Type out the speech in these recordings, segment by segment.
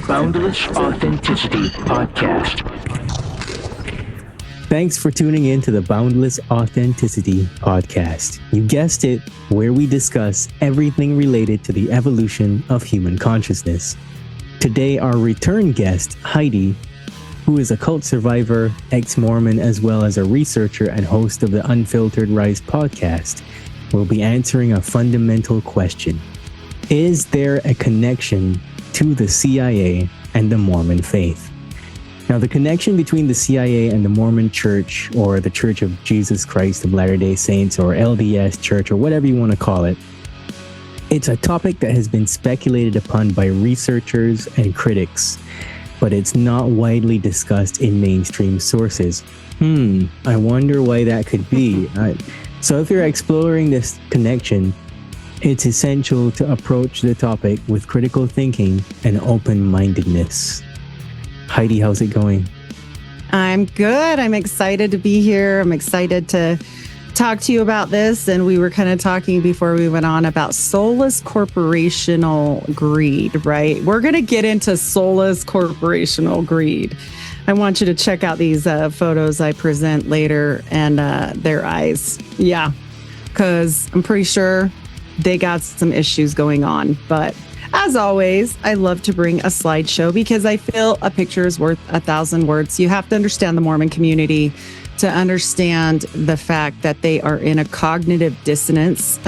Boundless Authenticity Podcast. Thanks for tuning in to the Boundless Authenticity Podcast. You guessed it, where we discuss everything related to the evolution of human consciousness. Today, our return guest, Heidi, who is a cult survivor, ex-Mormon, as well as a researcher and host of the Unfiltered Rise Podcast, will be answering a fundamental question. Is there a connection to the CIA and the Mormon faith? Now, the connection between the CIA and the Mormon Church, or the Church of Jesus Christ of Latter-day Saints, or LDS Church, or whatever you want to call it, it's a topic that has been speculated upon by researchers and critics, but it's not widely discussed in mainstream sources. I wonder why that could be. So if you're exploring this connection, it's essential to approach the topic with critical thinking and open-mindedness. Heidi, how's it going? I'm good. I'm excited to be here. I'm excited to talk to you about this. And we were kind of talking before we went on about soulless corporational greed, right? We're going to get into soulless corporational greed. I want you to check out these photos I present later and their eyes. Yeah, because I'm pretty sure they got some issues going on. But as always, I love to bring a slideshow because I feel a picture is worth 1,000 words. You have to understand the Mormon community to understand the fact that they are in a cognitive dissonance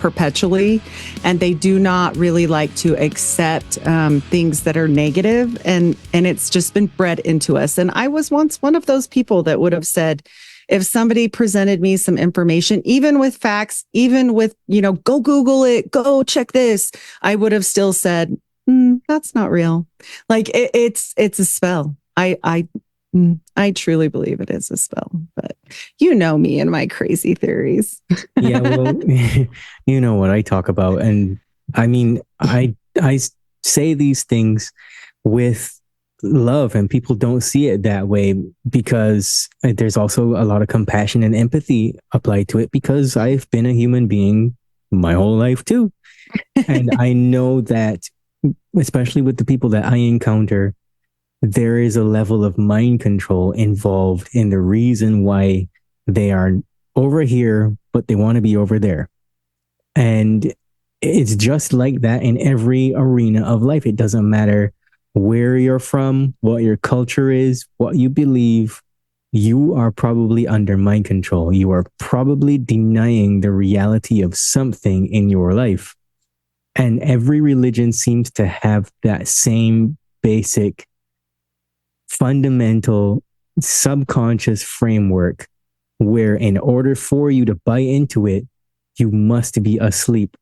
perpetually, and they do not really like to accept things that are negative, and it's just been bred into us. And I was once one of those people that would have said, if somebody presented me some information, even with facts, even with, go Google it, go check this, I would have still said, that's not real. Like it's a spell. I truly believe it is a spell, but you know me and my crazy theories. Yeah, well, you know what I talk about. And I mean, I say these things with love, and people don't see it that way because there's also a lot of compassion and empathy applied to it because I've been a human being my whole life too. And I know that, especially with the people that I encounter, there is a level of mind control involved in the reason why they are over here, but they want to be over there. And it's just like that in every arena of life. It doesn't matter where you're from, what your culture is, what you believe, you are probably under mind control. You are probably denying the reality of something in your life. And every religion seems to have that same basic, fundamental, subconscious framework where in order for you to buy into it, you must be asleep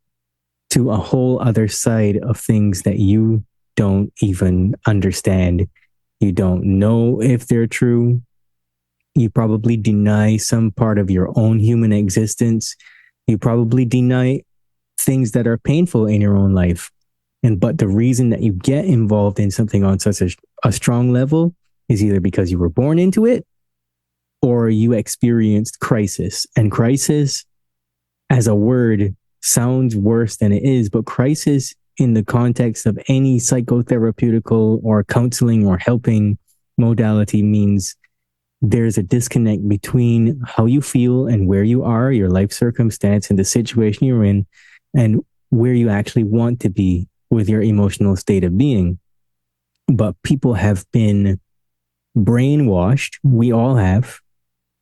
to a whole other side of things that you don't even understand. You don't know if they're true. You probably deny some part of your own human existence. You probably deny things that are painful in your own life. But the reason that you get involved in something on such a strong level is either because you were born into it or you experienced crisis. And crisis as a word sounds worse than it is, but crisis in the context of any psychotherapeutical or counseling or helping modality means there's a disconnect between how you feel and where you are, your life circumstance and the situation you're in, and where you actually want to be with your emotional state of being. But people have been brainwashed. We all have.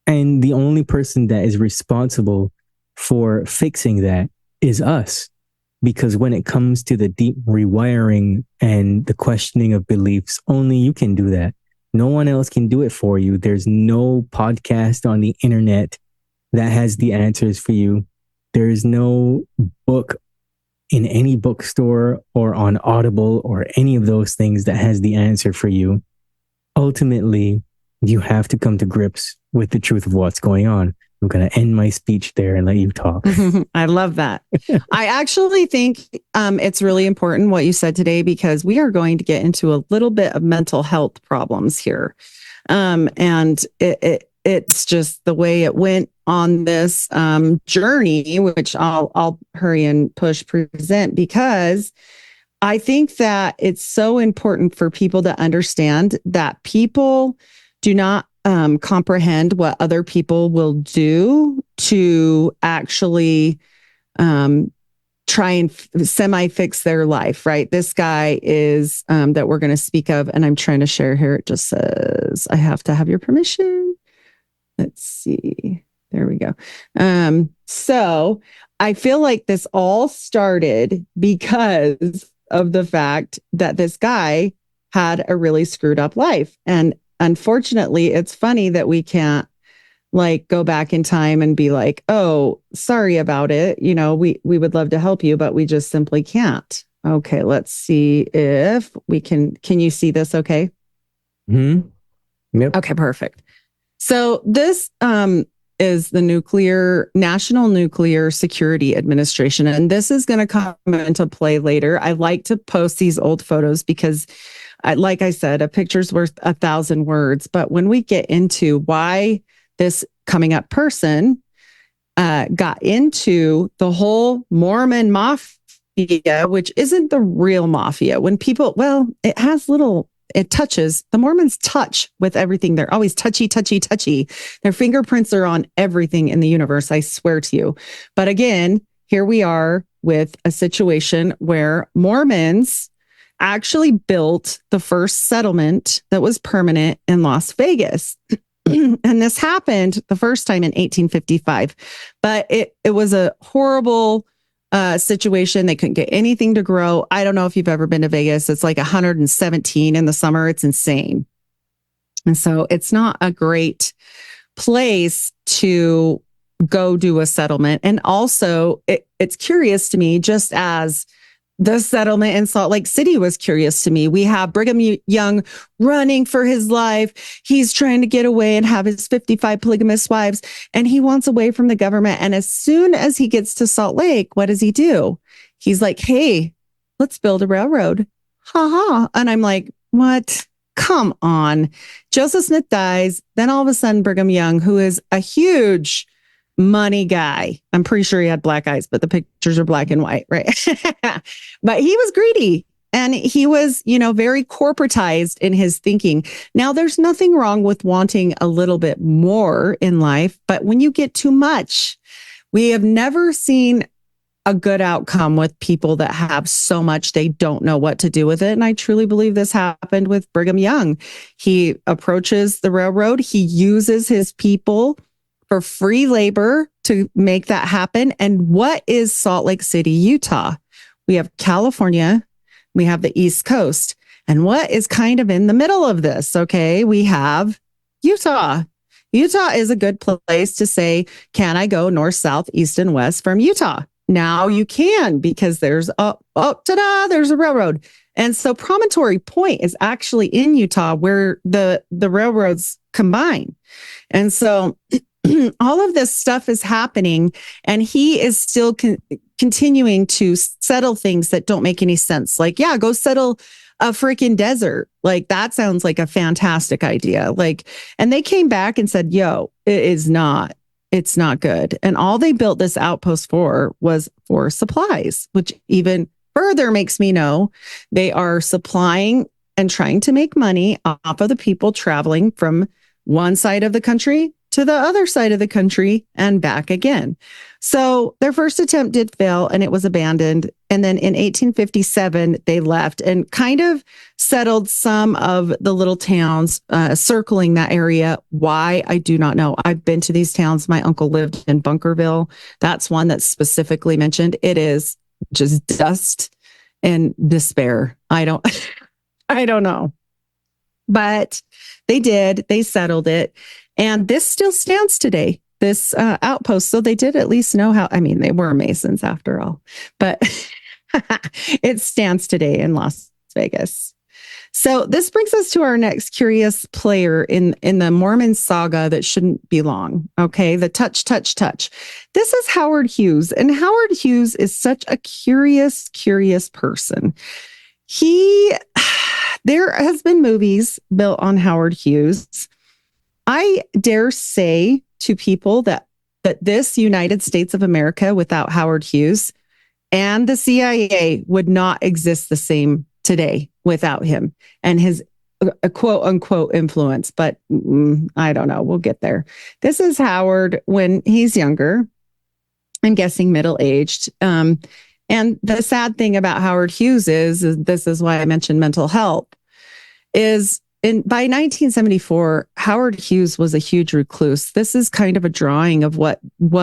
And the only person that is responsible for fixing that is us. Because when it comes to the deep rewiring and the questioning of beliefs, only you can do that. No one else can do it for you. There's no podcast on the internet that has the answers for you. There's no book in any bookstore or on Audible or any of those things that has the answer for you. Ultimately, you have to come to grips with the truth of what's going on. I'm going to end my speech there and let you talk. I love that. I actually think it's really important what you said today, because we are going to get into a little bit of mental health problems here. And it's just the way it went on this journey, which I'll hurry and push present, because I think that it's so important for people to understand that people do not comprehend what other people will do to actually try and semi-fix their life, right? This guy is that we're going to speak of, and I'm trying to share here. It just says, I have to have your permission. Let's see. There we go. So I feel like this all started because of the fact that this guy had a really screwed up life. And unfortunately, it's funny that we can't like go back in time and be like, oh, sorry about it. You know, we would love to help you, but we just simply can't. Okay, let's see if we can you see this okay? Yep. Okay, perfect. So this is the National Nuclear Security Administration. And this is going to come into play later. I like to post these old photos because, like I said, a picture's worth 1,000 words. But when we get into why this coming up person got into the whole Mormon mafia, which isn't the real mafia. When people, well, it touches, the Mormons touch with everything. They're always touchy. Their fingerprints are on everything in the universe, I swear to you. But again, here we are with a situation where Mormons actually built the first settlement that was permanent in Las Vegas. And this happened the first time in 1855. But it was a horrible situation. They couldn't get anything to grow. I don't know if you've ever been to Vegas. It's like 117 in the summer. It's insane. And so it's not a great place to go do a settlement. And also it's curious to me, just as the settlement in Salt Lake City was curious to me. We have Brigham Young running for his life. He's trying to get away and have his 55 polygamous wives, and he wants away from the government. And as soon as he gets to Salt Lake, what does he do? He's like, hey, let's build a railroad. Ha ha. And I'm like, what? Come on. Joseph Smith dies. Then all of a sudden, Brigham Young, who is a huge money guy. I'm pretty sure he had black eyes, but the pictures are black and white, right? But he was greedy and he was, very corporatized in his thinking. Now, there's nothing wrong with wanting a little bit more in life, but when you get too much, we have never seen a good outcome with people that have so much they don't know what to do with it. And I truly believe this happened with Brigham Young. He approaches the railroad. He uses his people for free labor to make that happen. And what is Salt Lake City, Utah? We have California, we have the East Coast. And what is kind of in the middle of this? Okay, we have Utah. Utah is a good place to say, can I go north, south, east, and west from Utah? Now you can, because there's there's a railroad. And so Promontory Point is actually in Utah where the railroads combine. And so all of this stuff is happening, and he is still continuing to settle things that don't make any sense. Like, yeah, go settle a freaking desert. Like, that sounds like a fantastic idea. Like, and they came back and said, yo, it's not good. And all they built this outpost for was for supplies, which even further makes me know they are supplying and trying to make money off of the people traveling from one side of the country to the other side of the country and back again. So their first attempt did fail and it was abandoned. And then in 1857, they left and kind of settled some of the little towns circling that area. Why? I do not know. I've been to these towns. My uncle lived in Bunkerville. That's one that's specifically mentioned. It is just dust and despair. I don't know. But they settled it. And this still stands today, this outpost. So they did at least know how, they were Masons after all, but it stands today in Las Vegas. So this brings us to our next curious player in the Mormon saga that shouldn't be long. Okay. The touch. This is Howard Hughes. And Howard Hughes is such a curious person. There has been movies built on Howard Hughes. I dare say to people that this United States of America without Howard Hughes and the CIA would not exist the same today without him and his quote unquote influence. But I don't know. We'll get there. This is Howard when he's younger. I'm guessing middle-aged. And the sad thing about Howard Hughes is this is why I mentioned mental health, is by 1974, Howard Hughes was a huge recluse. This is kind of a drawing of what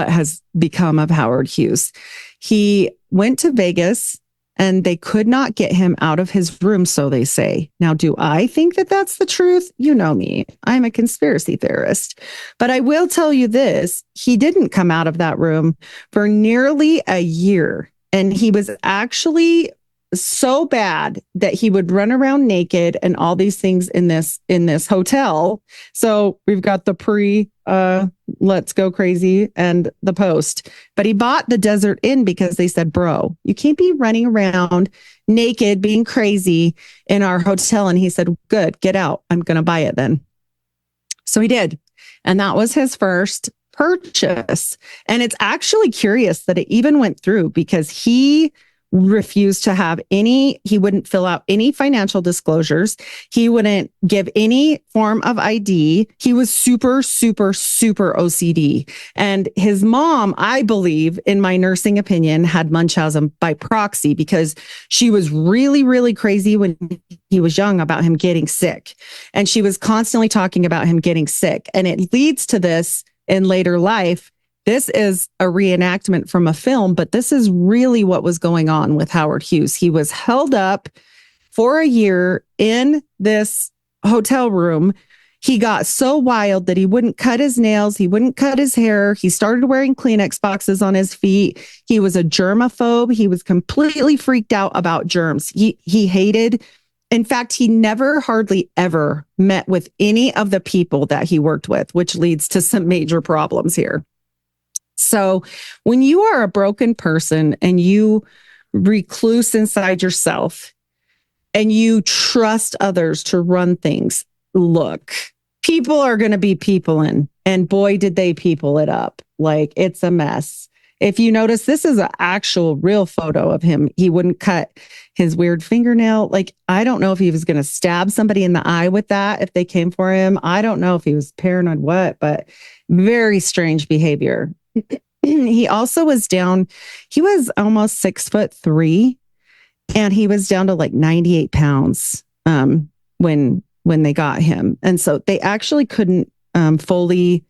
has become of Howard Hughes. He went to Vegas and they could not get him out of his room, so they say. Now, do I think that that's the truth? You know me. I'm a conspiracy theorist. But I will tell you this. He didn't come out of that room for nearly a year. And he was actually so bad that he would run around naked and all these things in this hotel. So we've got the let's go crazy and the post. But he bought the Desert Inn because they said, bro, you can't be running around naked, being crazy in our hotel. And he said, good, get out. I'm going to buy it then. So he did. And that was his first purchase. And it's actually curious that it even went through because he refused to have he wouldn't fill out any financial disclosures. He wouldn't give any form of ID. He was super, super, super OCD. And his mom, I believe, in my nursing opinion, had Munchausen by proxy because she was really, really crazy when he was young about him getting sick. And she was constantly talking about him getting sick. And it leads to this in later life. This is a reenactment from a film, but this is really what was going on with Howard Hughes. He was held up for a year in this hotel room. He got so wild that he wouldn't cut his nails. He wouldn't cut his hair. He started wearing Kleenex boxes on his feet. He was a germaphobe. He was completely freaked out about germs. He hated. In fact, he never hardly ever met with any of the people that he worked with, which leads to some major problems here. So when you are a broken person and you recluse inside yourself and you trust others to run things, look, people are going to be peopling. And boy, did they people it up. Like, it's a mess. If you notice, this is an actual real photo of him. He wouldn't cut his weird fingernail. Like, I don't know if he was going to stab somebody in the eye with that if they came for him. I don't know if he was paranoid what, but very strange behavior. He also was down. He was almost 6'3", and he was down to like 98 pounds when they got him. And so they actually couldn't fully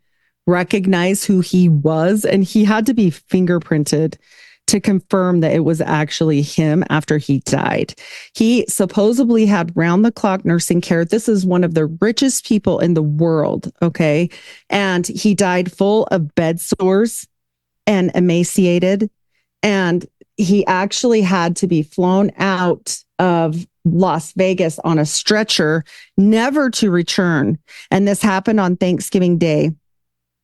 recognize who he was, and he had to be fingerprinted to confirm that it was actually him after he died. He supposedly had round-the-clock nursing care. This is one of the richest people in the world, okay? And he died full of bed sores and emaciated. And he actually had to be flown out of Las Vegas on a stretcher, never to return. And this happened on Thanksgiving Day.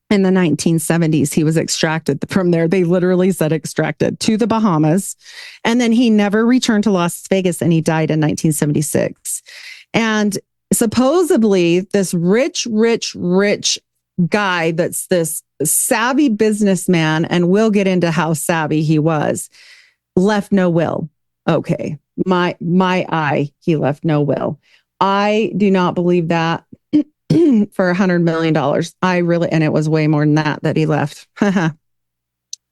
In the 1970s, he was extracted from there. They literally said extracted to the Bahamas. And then he never returned to Las Vegas, and he died in 1976. And supposedly this rich guy that's this savvy businessman, and we'll get into how savvy he was, left no will. Okay. My eye, he left no will. I do not believe that. For $100 million. And it was way more than that he left.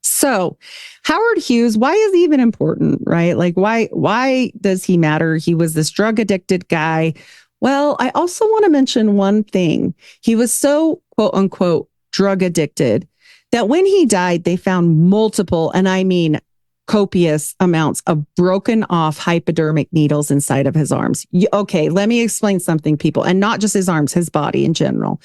So Howard Hughes, why is he even important, right? Like, why does he matter? He was this drug addicted guy. Well, I also want to mention one thing. He was so quote unquote drug addicted that when he died, they found multiple, and I mean copious amounts of broken off hypodermic needles inside of his arms. Okay, let me explain something, people, and not just his arms, his body in general.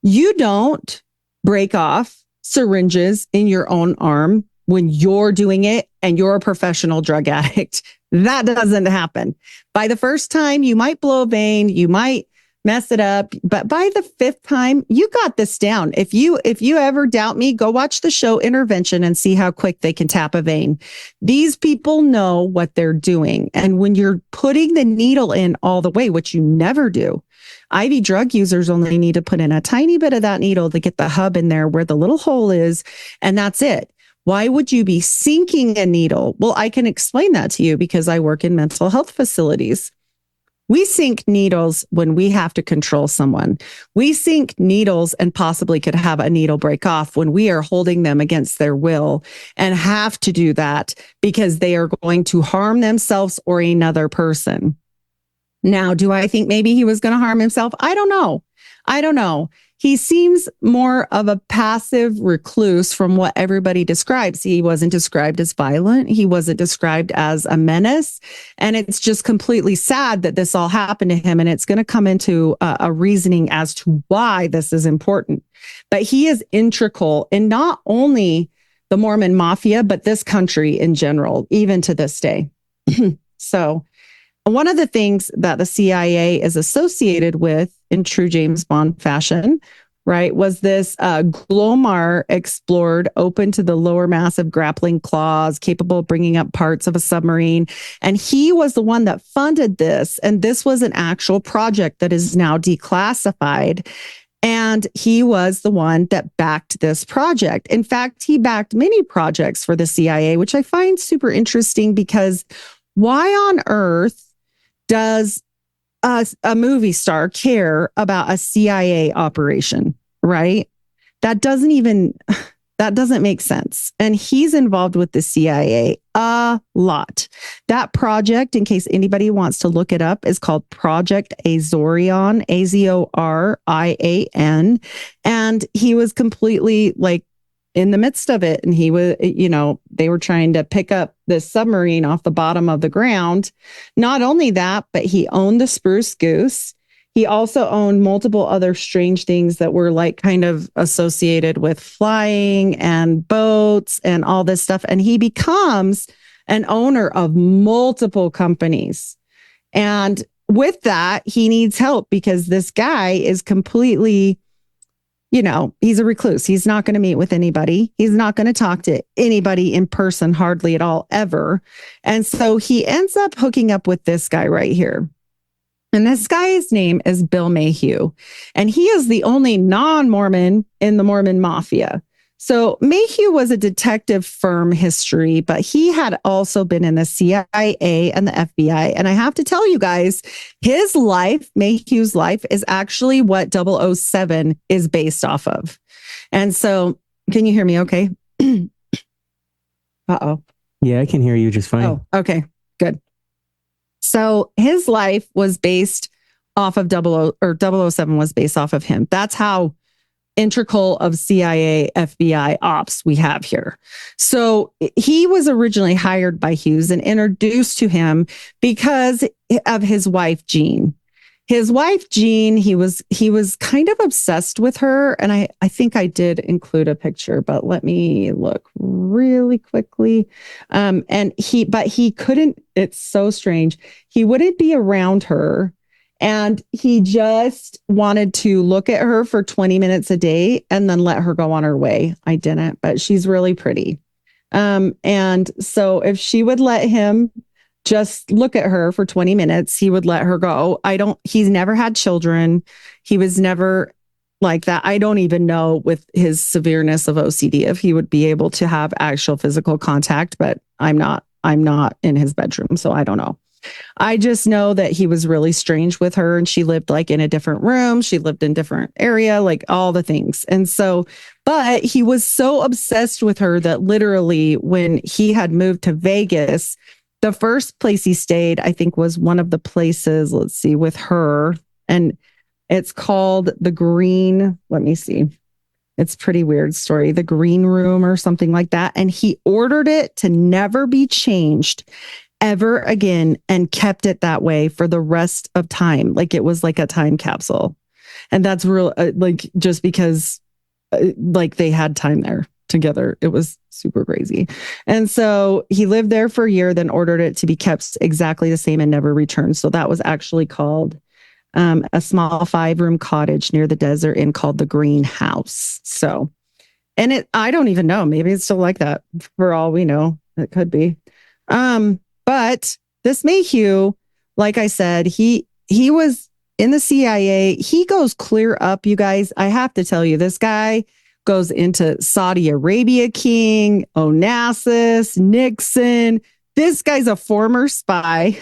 You don't break off syringes in your own arm when you're doing it and you're a professional drug addict. That doesn't happen. By the first time, you might blow a vein, you might mess it up, but by the fifth time, you got this down. If you ever doubt me, go watch the show Intervention and see how quick they can tap a vein. These people know what they're doing. And when you're putting the needle in all the way, which you never do, IV drug users only need to put in a tiny bit of that needle to get the hub in there where the little hole is, and that's it. Why would you be sinking a needle? Well, I can explain that to you because I work in mental health facilities. We sink needles when we have to control someone. We sink needles and possibly could have a needle break off when we are holding them against their will and have to do that because they are going to harm themselves or another person. Now, do I think maybe he was going to harm himself? I don't know. He seems more of a passive recluse from what everybody describes. He wasn't described as violent. He wasn't described as a menace. And it's just completely sad that this all happened to him. And it's going to come into a reasoning as to why this is important. But he is integral in not only the Mormon mafia, but this country in general, even to this day. So one of the things that the CIA is associated with in true James Bond fashion, right, was this Glomar explored open to the lower massive grappling claws, capable of bringing up parts of a submarine. And he was the one that funded this. And this was an actual project that is now declassified. And he was the one that backed this project. In fact, he backed many projects for the CIA, which I find super interesting because why on earth does a movie star care about a CIA operation, right? That doesn't make sense. And he's involved with the CIA a lot. That project, in case anybody wants to look it up, is called Project Azorian, Azorian. And he was completely like in the midst of it. And he was, they were trying to pick up this submarine off the bottom of the ground. Not only that, but he owned the Spruce Goose. He also owned multiple other strange things that were like kind of associated with flying and boats and all this stuff. And he becomes an owner of multiple companies. And with that, he needs help because this guy is completely, he's a recluse. He's not going to meet with anybody. He's not going to talk to anybody in person, hardly at all, ever. And so he ends up hooking up with this guy right here. And this guy's name is Bill Mayhew. And he is the only non-Mormon in the Mormon Mafia. So Mayhew was a detective firm history, but he had also been in the CIA and the FBI. And I have to tell you guys, his life, Mayhew's life, is actually what 007 is based off of. And so, can you hear me okay? Uh-oh. Yeah, I can hear you just fine. Oh, okay, good. So his life was based off of 007 was based off of him. That's how integral of CIA, FBI ops we have here. So he was originally hired by Hughes and introduced to him because of his wife, Jean. His wife, Jean, he was kind of obsessed with her. And I think I did include a picture, but let me look really quickly. But he couldn't, it's so strange. He wouldn't be around her. And he just wanted to look at her for 20 minutes a day and then let her go on her way. I didn't, but she's really pretty. And so if she would let him just look at her for 20 minutes, he would let her go. He's never had children. He was never like that. I don't even know with his severeness of OCD if he would be able to have actual physical contact, but I'm not in his bedroom, so I don't know. I just know that he was really strange with her and she lived like in a different room. She lived in different area, like all the things. And so, but he was so obsessed with her that literally when he had moved to Vegas, the first place he stayed, I think was one of the places, let's see, with her. And it's called the Green. Let me see. It's a pretty weird story. The Green Room or something like that. And he ordered it to never be changed ever again and kept it that way for the rest of time. Like it was like a time capsule. And that's real, like just because like they had time there together. It was super crazy. And so he lived there for a year, then ordered it to be kept exactly the same and never returned. So that was actually called a small 5-room cottage near the desert inn called the Greenhouse. So, and I don't even know, maybe it's still like that for all we know. It could be. But this Mayhew, like I said, he was in the CIA. He goes clear up, you guys. I have to tell you, this guy goes into Saudi Arabia King, Onassis, Nixon. This guy's a former spy.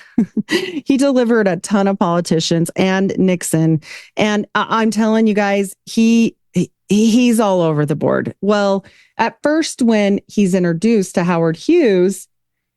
He delivered a ton of politicians and Nixon. And I'm telling you guys, he's all over the board. Well, at first, when he's introduced to Howard Hughes,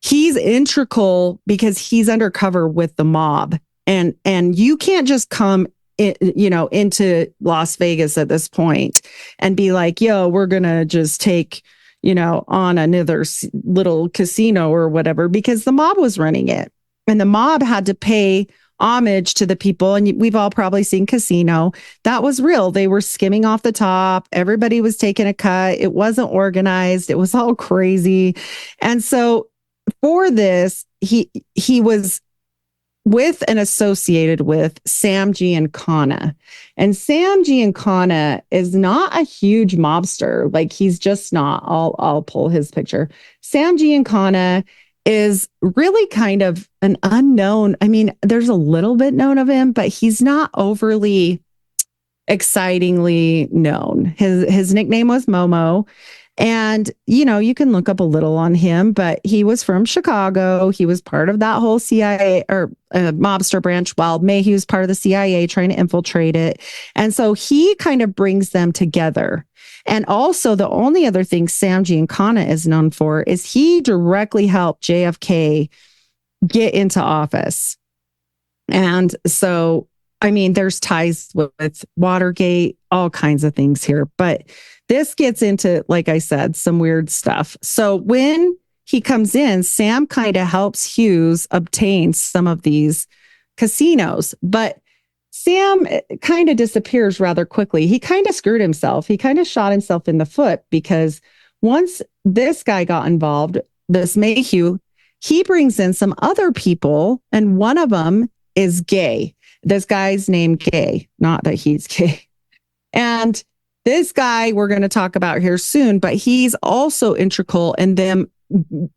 he's integral because he's undercover with the mob. And you can't just come into Las Vegas at this point and be like, yo, we're going to just take, on another little casino or whatever, because the mob was running it. And the mob had to pay homage to the people. And we've all probably seen Casino. That was real. They were skimming off the top. Everybody was taking a cut. It wasn't organized. It was all crazy. And so for this, he was with and associated with Sam Giancana. And Sam Giancana is not a huge mobster. Like, he's just not. I'll pull his picture. Sam Giancana is really kind of an unknown. I mean, there's a little bit known of him, but he's not overly excitingly known. His nickname was Momo. And, you can look up a little on him, but he was from Chicago. He was part of that whole CIA or mobster branch, while Mayhew was part of the CIA trying to infiltrate it. And so he kind of brings them together. And also, the only other thing Sam Giancana is known for is he directly helped JFK get into office. And so, I mean, there's ties with Watergate, all kinds of things here. But this gets into, like I said, some weird stuff. So when he comes in, Sam kind of helps Hughes obtain some of these casinos. But Sam kind of disappears rather quickly. He kind of screwed himself. He kind of shot himself in the foot, because once this guy got involved, this Mayhew, he brings in some other people, and one of them is gay. This guy's named Gay, not that he's gay. And this guy we're going to talk about here soon, but he's also integral in them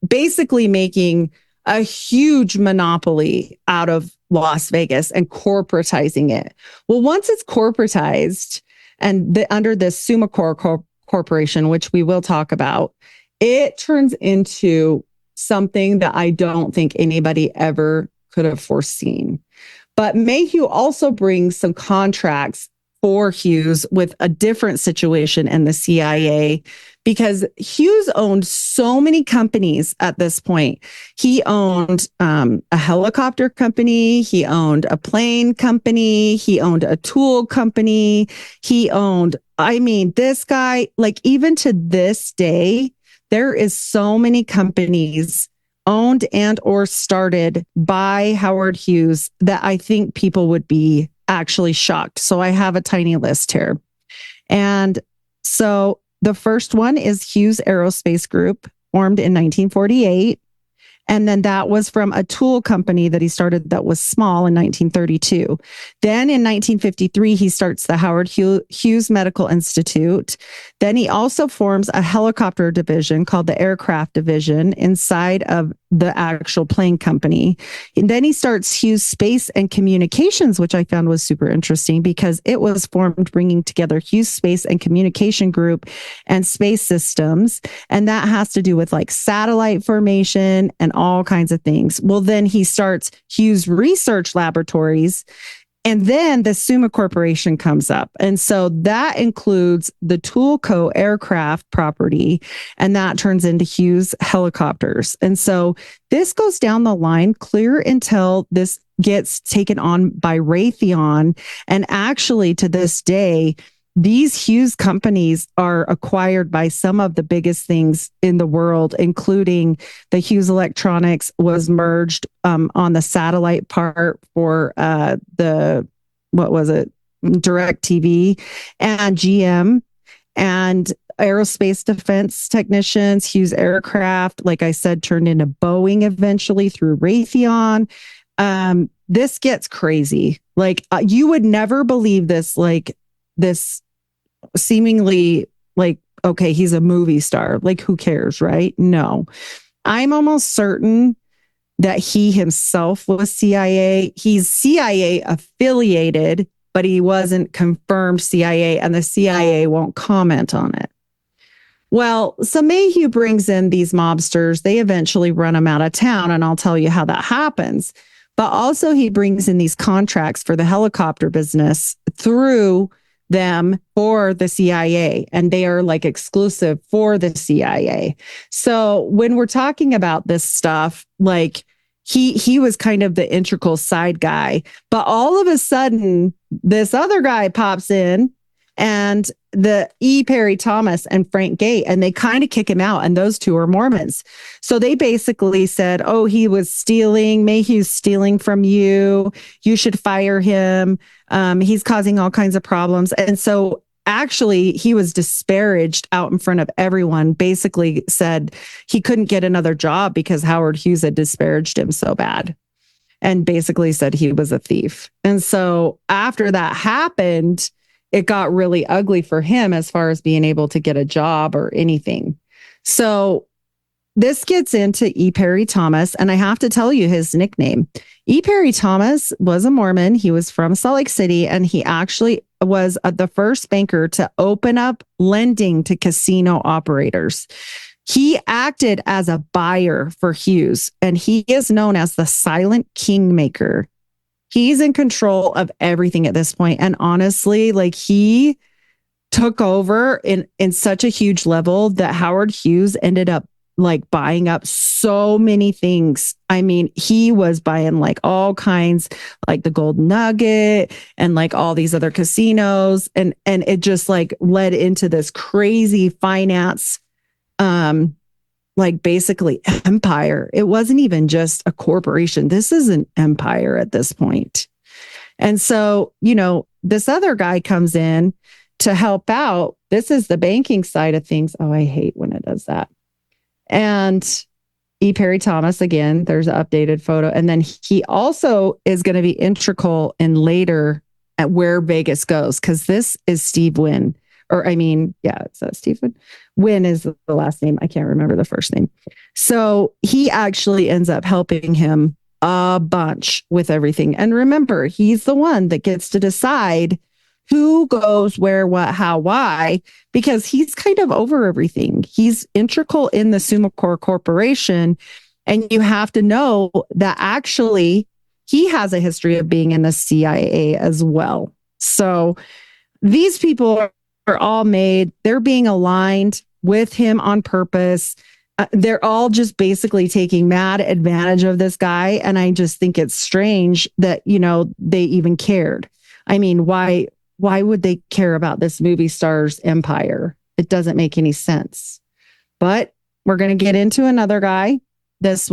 basically making a huge monopoly out of Las Vegas and corporatizing it. Well, once it's corporatized and under this Sumacor Corporation, which we will talk about, it turns into something that I don't think anybody ever could have foreseen. But Mayhew also brings some contracts for Hughes with a different situation in the CIA, because Hughes owned so many companies at this point. He owned a helicopter company. He owned a plane company. He owned a tool company. He owned, this guy, like, even to this day, there is so many companies owned and or started by Howard Hughes that I think people would be actually shocked. So I have a tiny list here. And so the first one is Hughes Aerospace Group, formed in 1948. And then that was from a tool company that he started that was small in 1932. Then in 1953, he starts the Howard Hughes Medical Institute. Then he also forms a helicopter division called the Aircraft Division inside of the actual plane company. And then he starts Hughes Space and Communications, which I found was super interesting because it was formed bringing together Hughes Space and Communication Group and Space Systems. And that has to do with like satellite formation and all kinds of things. Well, then he starts Hughes Research Laboratories. And then the Summa Corporation comes up. And so that includes the Toolco aircraft property, and that turns into Hughes helicopters. And so this goes down the line clear until this gets taken on by Raytheon. And actually, to this day, these Hughes companies are acquired by some of the biggest things in the world, including the Hughes Electronics was merged on the satellite part for Direct TV, and GM, and aerospace defense technicians. Hughes Aircraft, like I said, turned into Boeing eventually through Raytheon. This gets crazy. Like, you would never believe this, like this seemingly like, okay, he's a movie star. Like, who cares, right? No, I'm almost certain that he himself was CIA. He's CIA affiliated, but he wasn't confirmed CIA, and the CIA won't comment on it. Well, so Mayhew brings in these mobsters. They eventually run him out of town, and I'll tell you how that happens. But also, he brings in these contracts for the helicopter business through them for the CIA, and they are like exclusive for the CIA. So when we're talking about this stuff, like he was kind of the integral side guy, but all of a sudden, this other guy pops in, and the E. Perry Thomas and Frank Gate, and they kind of kick him out. And those two are Mormons. So they basically said, oh, he was stealing. Mayhew's stealing from you. You should fire him. He's causing all kinds of problems. And so actually, he was disparaged out in front of everyone, basically said he couldn't get another job because Howard Hughes had disparaged him so bad, and basically said he was a thief. And so after that happened, it got really ugly for him as far as being able to get a job or anything. So this gets into E. Perry Thomas, and I have to tell you his nickname. E. Perry Thomas was a Mormon. He was from Salt Lake City, and he actually was the first banker to open up lending to casino operators. He acted as a buyer for Hughes, and he is known as the silent kingmaker. He's in control of everything at this point. And honestly, like he took over in such a huge level that Howard Hughes ended up like buying up so many things. I mean, he was buying like all kinds, like the Gold Nugget and like all these other casinos. And it just like led into this crazy finance, like basically empire. It wasn't even just a corporation. This is an empire at this point. And so, you know, this other guy comes in to help out. This is the banking side of things. Oh, I hate when it does that. And E. Perry Thomas, again, there's an updated photo. And then he also is going to be integral in later at where Vegas goes, because this is Steve Wynn. Or I mean, yeah, it's Steve Wynn. Wynn is the last name. I can't remember the first name. So he actually ends up helping him a bunch with everything. And remember, he's the one that gets to decide who goes where, what, how, why, because he's kind of over everything. He's integral in the Sumacor Corporation. And you have to know that actually he has a history of being in the CIA as well. So these people are all made, they're being aligned with him on purpose. They're all just basically taking mad advantage of this guy. And I just think it's strange that, you know, they even cared. I mean, why would they care about this movie star's empire? It doesn't make any sense. But we're going to get into another guy. This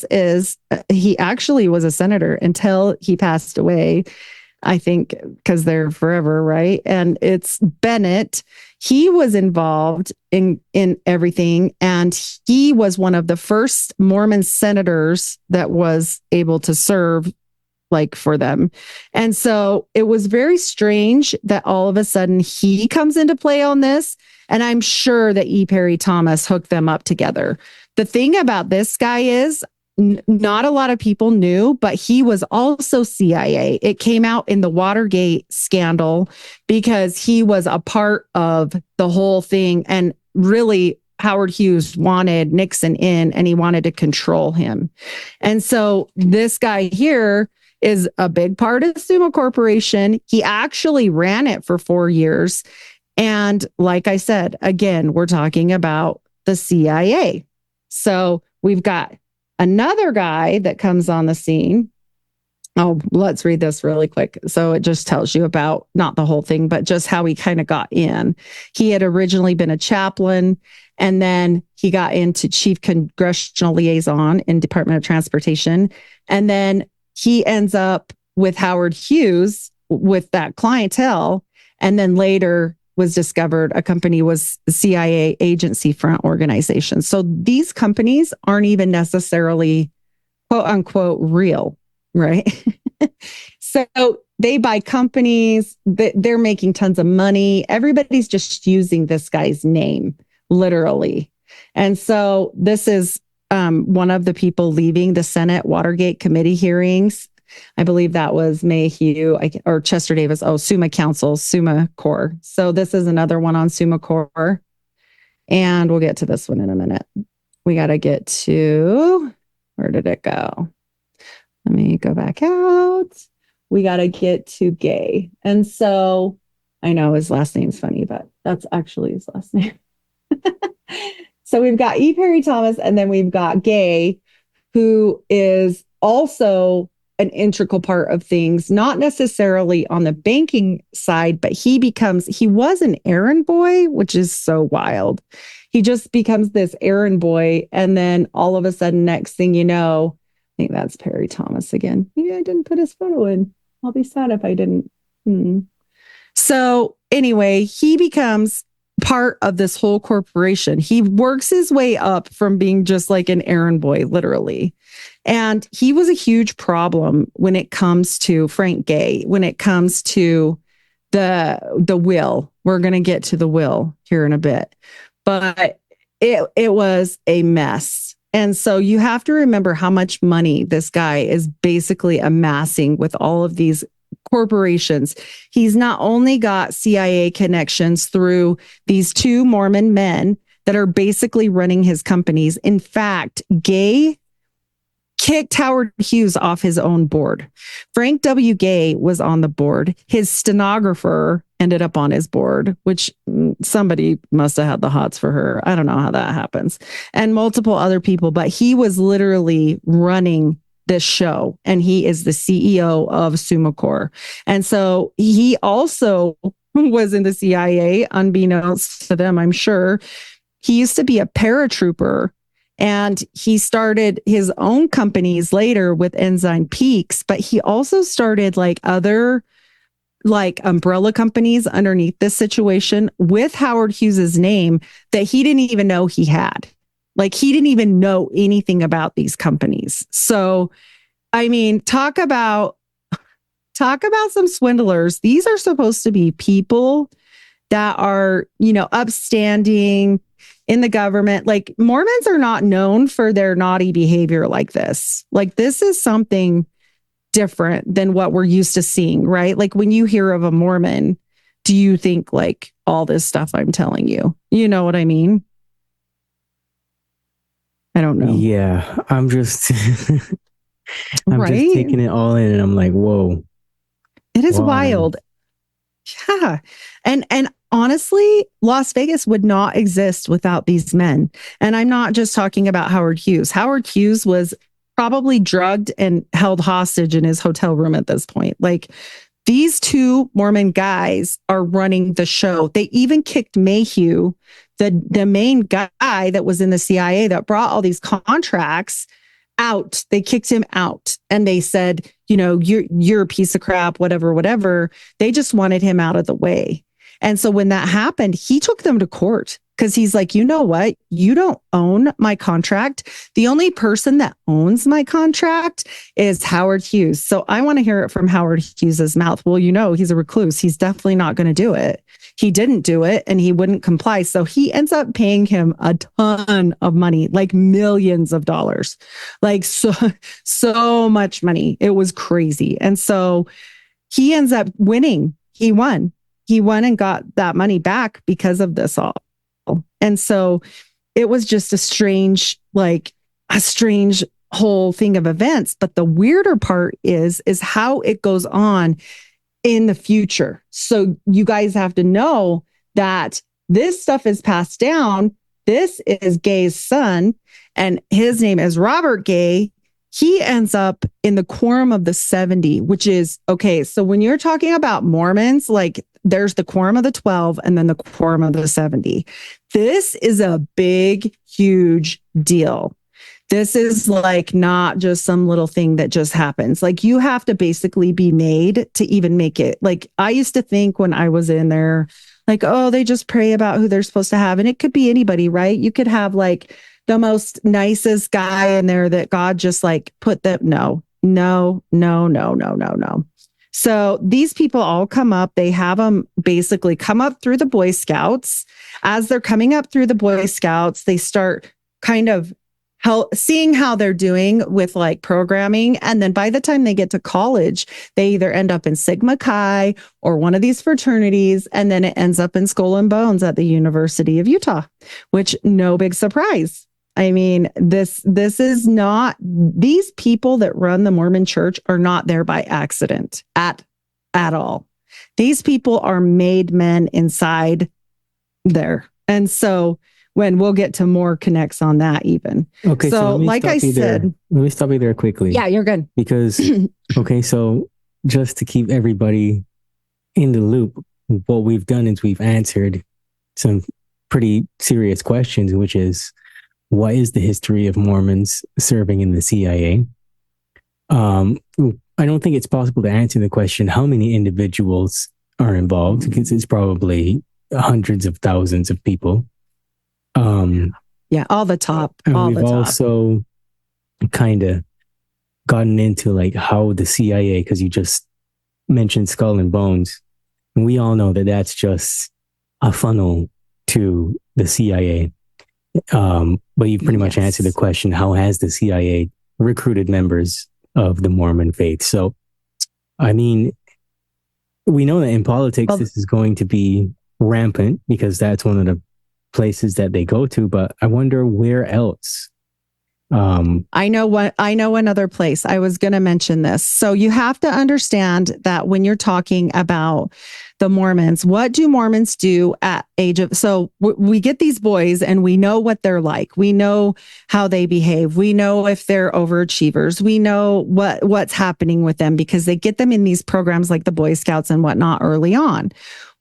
is, he actually was a senator until he passed away. I think because they're forever, right? And it's Bennett. He was involved in everything. And he was one of the first Mormon senators that was able to serve like for them. And so it was very strange that all of a sudden he comes into play on this. And I'm sure that E. Perry Thomas hooked them up together. The thing about this guy is, not a lot of people knew, but he was also CIA. It came out in the Watergate scandal because he was a part of the whole thing. And really, Howard Hughes wanted Nixon in and he wanted to control him. And so this guy here is a big part of the Summa Corporation. He actually ran it for 4 years. And like I said, again, we're talking about the CIA. So we've got another guy that comes on the scene. Oh, let's read this really quick. So it just tells you about not the whole thing, but just how he kind of got in. He had originally been a chaplain, and then he got into chief congressional liaison in Department of Transportation. And then he ends up with Howard Hughes with that clientele. And then later was discovered a company was CIA agency front organization. So these companies aren't even necessarily quote unquote real, right? So they buy companies, they're making tons of money. Everybody's just using this guy's name, literally. And so this is one of the people leaving the Senate Watergate committee hearings. I believe that was Mayhew or Chester Davis. Oh, Summa Council, Summa Corps. So this is another one on Summa Corps. And we'll get to this one in a minute. We got to get to, where did it go? Let me go back out. We got to get to Gay. And so I know his last name's funny, but that's actually his last name. So we've got E. Perry Thomas, and then we've got Gay, who is also an integral part of things, not necessarily on the banking side, but he was an errand boy, which is so wild. He just becomes this errand boy. And then all of a sudden, next thing you know, I think that's Perry Thomas again. Maybe I didn't put his photo in. I'll be sad if I didn't. So anyway, he becomes part of this whole corporation. He works his way up from being just like an errand boy, literally. And he was a huge problem when it comes to Frank Gay, when it comes to the will. We're going to get to the will here in a bit. But it was a mess. And so you have to remember how much money this guy is basically amassing with all of these corporations. He's not only got CIA connections through these two Mormon men that are basically running his companies. In fact, Gay kicked Howard Hughes off his own board. Frank W. Gay was on the board. His stenographer ended up on his board, which somebody must have had the hots for her. I don't know how that happens. And multiple other people, but he was literally running this show, and he is the CEO of Sumacor. And so he also was in the CIA, unbeknownst to them, I'm sure. He used to be a paratrooper, and he started his own companies later with Ensign Peaks, but he also started like other like umbrella companies underneath this situation with Howard Hughes's name that he didn't even know he had. Like he didn't even know anything about these companies. So, I mean, talk about some swindlers. These are supposed to be people that are, upstanding in the government. Like Mormons are not known for their naughty behavior like this. Like this is something different than what we're used to seeing, right? Like when you hear of a Mormon, do you think like all this stuff I'm telling you? You know what I mean? I don't know. Yeah, I'm just Right? just taking it all in, and I'm like, whoa. It is wild. Yeah. And honestly, Las Vegas would not exist without these men. And I'm not just talking about Howard Hughes. Howard Hughes was probably drugged and held hostage in his hotel room at this point. Like these two Mormon guys are running the show. They even kicked Mayhew, the main guy that was in the CIA that brought all these contracts, out. They kicked him out, and they said, you're a piece of crap, whatever. They just wanted him out of the way. And so when that happened, he took them to court because he's like, you know what? You don't own my contract. The only person that owns my contract is Howard Hughes. So I want to hear it from Howard Hughes's mouth. Well, he's a recluse. He's definitely not going to do it. He didn't do it, and he wouldn't comply. So he ends up paying him a ton of money, like millions of dollars, like so much money. It was crazy. And so he ends up winning. He won and got that money back because of this all. And so it was just a strange whole thing of events. But the weirder part is how it goes on in the future. So you guys have to know that this stuff is passed down. This is Gay's son, and his name is Robert Gay. He ends up in the Quorum of the 70, which is, okay, so when you're talking about Mormons, like there's the Quorum of the 12 and then the Quorum of the 70. This is a big, huge deal. This is like not just some little thing that just happens. Like you have to basically be made to even make it. Like I used to think when I was in there, like, oh, they just pray about who they're supposed to have. And it could be anybody, right? You could have like the most nicest guy in there that God just like put them. No. So these people all come up. They have them basically come up through the Boy Scouts. As they're coming up through the Boy Scouts, they start kind of seeing how they're doing with like programming. And then by the time they get to college, they either end up in Sigma Chi or one of these fraternities. And then it ends up in Skull and Bones at the University of Utah, which no big surprise. I mean, this is not, these people that run the Mormon church are not there by accident at all. These people are made men inside there. And so when we'll get to more connects on that even. Okay. So like I said, let me stop you there quickly. Yeah, you're good. Because, okay. So just to keep everybody in the loop, what we've done is we've answered some pretty serious questions, which is, what is the history of Mormons serving in the CIA? I don't think it's possible to answer the question, how many individuals are involved? Because it's probably hundreds of thousands of people. Yeah, all the top. And we've also kind of gotten into like how the CIA, because you just mentioned Skull and Bones, and we all know that that's just a funnel to the CIA. But you've pretty much answered the question, how has the CIA recruited members of the Mormon faith? So, I mean, we know that in politics, this is going to be rampant because that's one of the places that they go to, but I wonder where else. I know another place. I was going to mention this. So you have to understand that when you're talking about the Mormons, what do Mormons do at age of, so we get these boys and we know what they're like. We know how they behave. We know if they're overachievers. We know what's happening with them because they get them in these programs like the Boy Scouts and whatnot early on.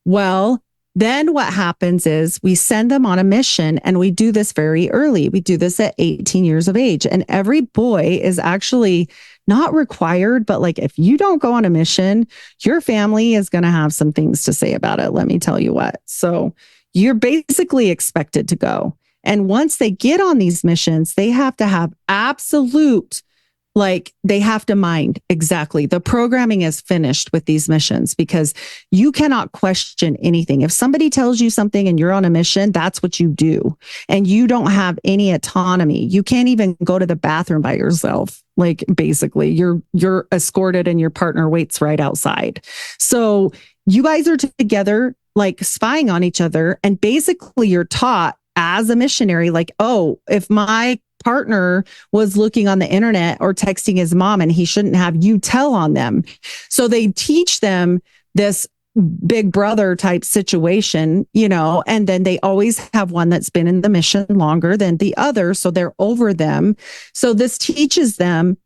Well, then what happens is we send them on a mission, and we do this very early. We do this at 18 years of age, and every boy is actually not required, but like if you don't go on a mission, your family is going to have some things to say about it. Let me tell you what. So you're basically expected to go. And once they get on these missions, they have to have absolute, like they have to mind exactly. The programming is finished with these missions because you cannot question anything. If somebody tells you something and you're on a mission, that's what you do. And you don't have any autonomy. You can't even go to the bathroom by yourself. Like basically you're escorted and your partner waits right outside. So you guys are together, like spying on each other. And basically you're taught as a missionary, like, oh, if my partner was looking on the internet or texting his mom and he shouldn't have, you tell on them. So they teach them this big brother type situation, you know, and then they always have one that's been in the mission longer than the other. So they're over them. So this teaches them,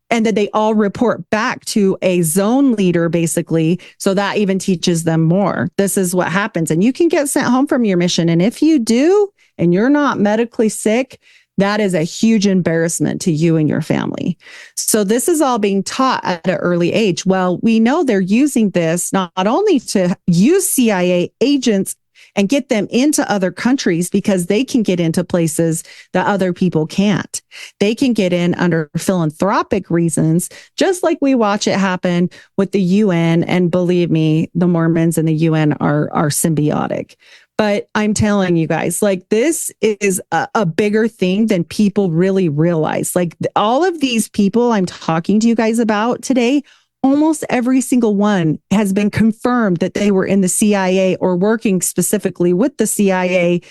and then they all report back to a zone leader, basically. So that even teaches them more. This is what happens. And you can get sent home from your mission. And if you do, and you're not medically sick, that is a huge embarrassment to you and your family. So this is all being taught at an early age. Well, we know they're using this not only to use CIA agents and get them into other countries because they can get into places that other people can't. They can get in under philanthropic reasons, just like we watch it happen with the UN. And believe me, the Mormons and the UN are symbiotic. But I'm telling you guys, like this is a bigger thing than people really realize. Like all of these people I'm talking to you guys about today, almost every single one has been confirmed that they were in the CIA or working specifically with the CIA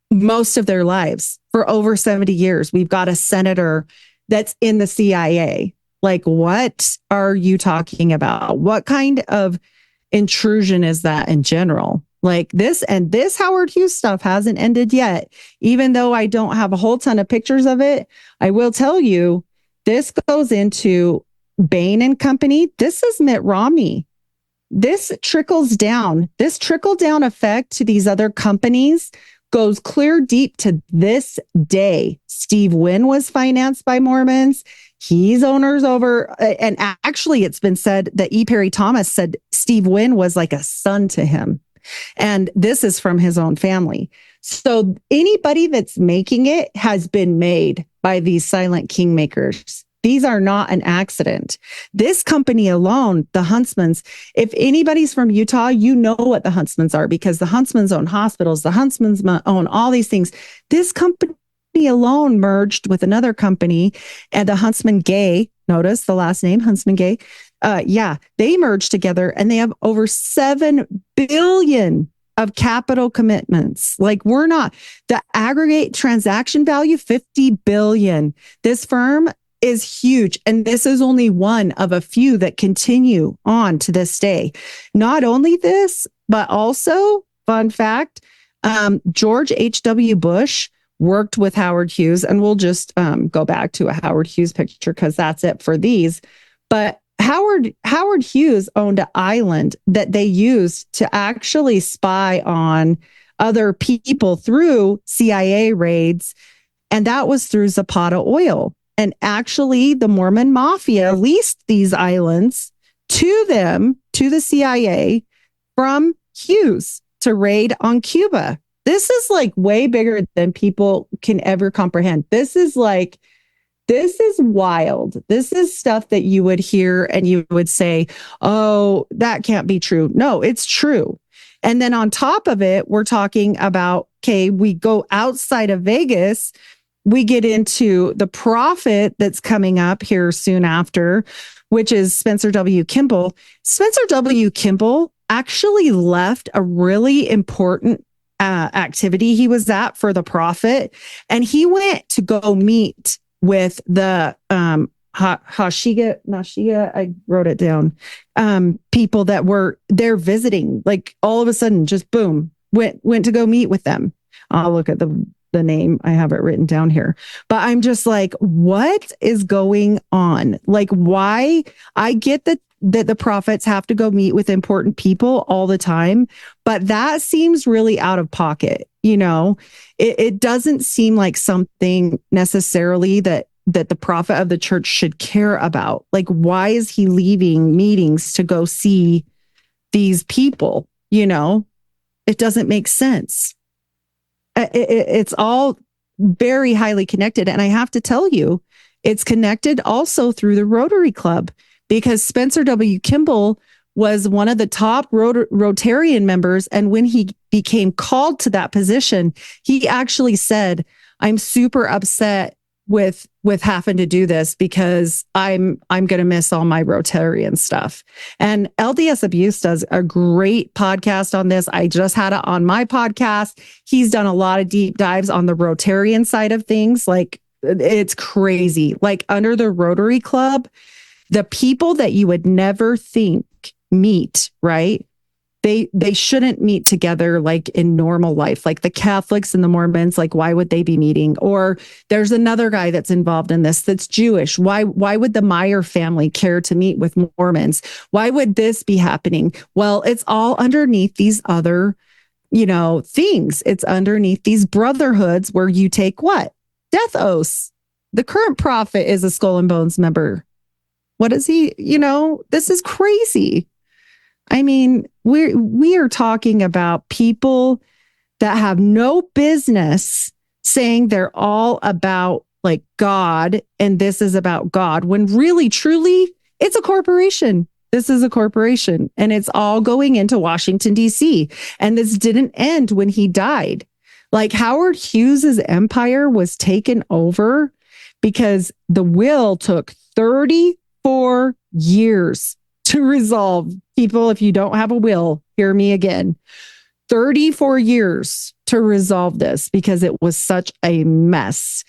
most of their lives for over 70 years. We've got a senator that's in the CIA. Like, what are you talking about? What kind of intrusion is that in general? Like this Howard Hughes stuff hasn't ended yet. Even though I don't have a whole ton of pictures of it, I will tell you, this goes into Bain and Company. This is Mitt Romney. This trickles down. This trickle down effect to these other companies goes clear deep to this day. Steve Wynn was financed by Mormons. He's owners over, and actually it's been said that E. Perry Thomas said Steve Wynn was like a son to him. And this is from his own family. So anybody that's making it has been made by these silent kingmakers. These are not an accident. This company alone, the Huntsmans, if anybody's from Utah, you know what the Huntsmans are because the Huntsmans own hospitals. The Huntsmans own all these things. This company alone merged with another company, and the Huntsman Gay, notice the last name, Huntsman Gay. They merged together and they have over 7 billion of capital commitments. Like, we're not, the aggregate transaction value, 50 billion. This firm is huge. And this is only one of a few that continue on to this day. Not only this, but also, fun fact, George H.W. Bush worked with Howard Hughes, and we'll just go back to a Howard Hughes picture because that's it for these. But Howard Hughes owned an island that they used to actually spy on other people through CIA raids, and that was through Zapata oil. And actually, the Mormon Mafia leased these islands to the CIA from Hughes to raid on Cuba. This is like way bigger than people can ever comprehend. This is wild. This is stuff that you would hear and you would say, oh, that can't be true. No, it's true. And then on top of it, we're talking about, okay, we go outside of Vegas. We get into the prophet that's coming up here soon after, which is Spencer W. Kimball. Spencer W. Kimball actually left a really important activity he was at for the prophet, and he went to go meet with the Hashiga, I wrote it down, people that were there visiting, like all of a sudden, just boom, went to go meet with them. I'll look at the name. I have it written down here, but I'm just like, what is going on? Like, why? I get that the prophets have to go meet with important people all the time, but that seems really out of pocket. You know, it doesn't seem like something necessarily that the prophet of the church should care about. Like, why is he leaving meetings to go see these people? You know, it doesn't make sense. It's all very highly connected. And I have to tell you, it's connected also through the Rotary Club, because Spencer W. Kimball was one of the top Rotarian members. And when he became called to that position, he actually said, I'm super upset with having to do this because I'm going to miss all my Rotarian stuff. And LDS Abuse does a great podcast on this. I just had it on my podcast. He's done a lot of deep dives on the Rotarian side of things. Like, it's crazy. Like, under the Rotary Club, the people that you would never think meet, right? They shouldn't meet together like in normal life, like the Catholics and the Mormons. Like, why would they be meeting? Or there's another guy that's involved in this that's Jewish. Why would the Meyer family care to meet with Mormons? Why would this be happening? Well, it's all underneath these other, things. It's underneath these brotherhoods where you take what? Death oaths. The current prophet is a Skull and Bones member. What is he? This is crazy. I mean, we are talking about people that have no business saying they're all about like God and this is about God, when really, truly, it's a corporation. This is a corporation, and it's all going into Washington, D.C. And this didn't end when he died. Like, Howard Hughes's empire was taken over because the will took 34 years to resolve. People, if you don't have a will, hear me again. 34 years to resolve this because it was such a mess.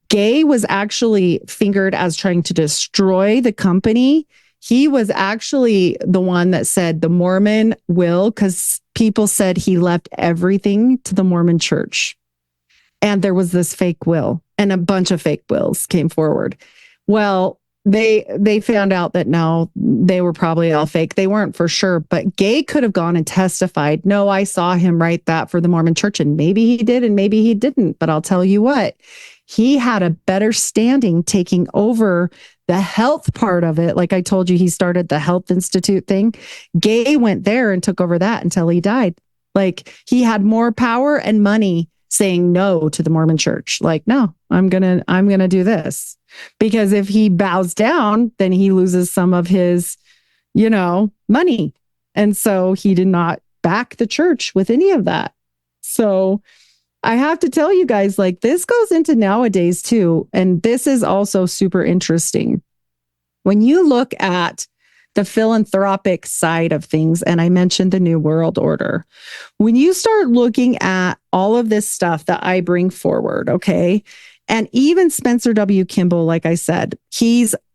Gay was actually fingered as trying to destroy the company. He was actually the one that said the Mormon will, because people said he left everything to the Mormon church. And there was this fake will, and a bunch of fake wills came forward. Well, they found out that no, they were probably all fake. They weren't for sure, but Gay could have gone and testified, no, I saw him write that for the Mormon church, and maybe he did and maybe he didn't. But I'll tell you what, he had a better standing taking over the health part of it. Like I told you, he started the Health Institute thing. Gay went there and took over that until he died. Like, he had more power and money saying no to the Mormon church. Like, no, I'm going to do this. Because if he bows down, then he loses some of his, money. And so he did not back the church with any of that. So I have to tell you guys, like, this goes into nowadays too. And this is also super interesting. When you look at the philanthropic side of things, and I mentioned the New World Order, when you start looking at all of this stuff that I bring forward, okay, and even Spencer W. Kimball, like I said,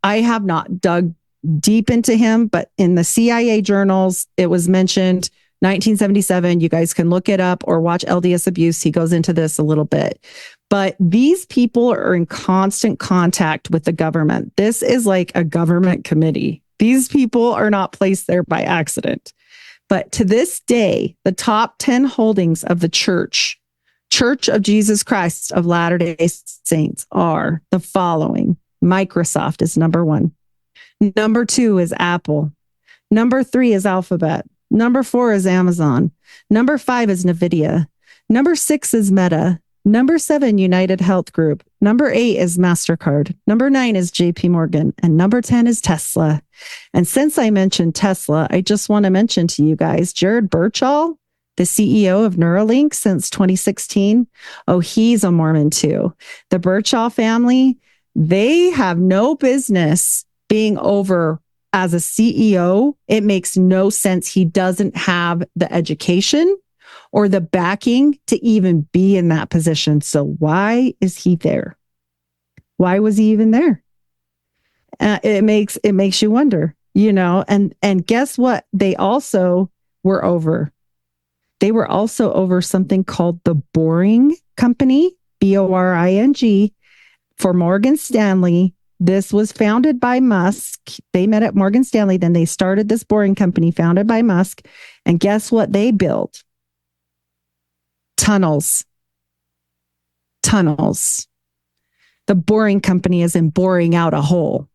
I have not dug deep into him, but in the CIA journals, it was mentioned 1977. You guys can look it up or watch LDS Abuse. He goes into this a little bit. But these people are in constant contact with the government. This is like a government committee. These people are not placed there by accident. But to this day, the top 10 holdings of the Church of Jesus Christ of Latter-day Saints are the following. Microsoft is number 1. Number 2 is Apple. Number 3 is Alphabet. Number 4 is Amazon. Number 5 is NVIDIA. Number 6 is Meta. Number 7, United Health Group. Number 8 is MasterCard. Number 9 is JP Morgan. And number 10 is Tesla. And since I mentioned Tesla, I just want to mention to you guys, Jared Birchall, the CEO of Neuralink since 2016. Oh, he's a Mormon too. The Birchall family, they have no business being over as a CEO. It makes no sense. He doesn't have the education or the backing to even be in that position. So why is he there? Why was he even there? It makes you wonder, and guess what? They also were over. They were also over something called the Boring Company, Boring, for Morgan Stanley. This was founded by Musk. They met at Morgan Stanley. Then they started this Boring Company founded by Musk. And guess what they built? Tunnels. The Boring Company is in boring out a hole.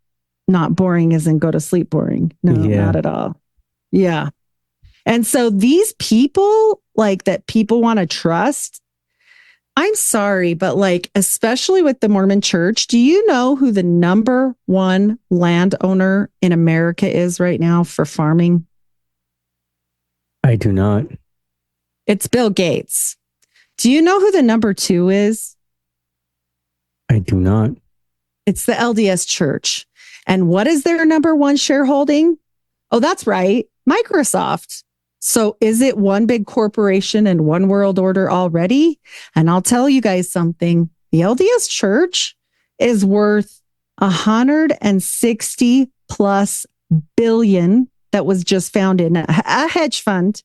Not boring as in go to sleep boring. No, not at all. Yeah. And so these people, like, that people want to trust, I'm sorry, but like, especially with the Mormon Church, do you know who the number 1 landowner in America is right now for farming? I do not. It's Bill Gates. Do you know who the number 2 is? I do not. It's the LDS Church. And what is their number 1 shareholding? Oh, that's right. Microsoft. So is it one big corporation and one world order already? And I'll tell you guys something. The LDS Church is worth 160 plus billion that was just found in a hedge fund.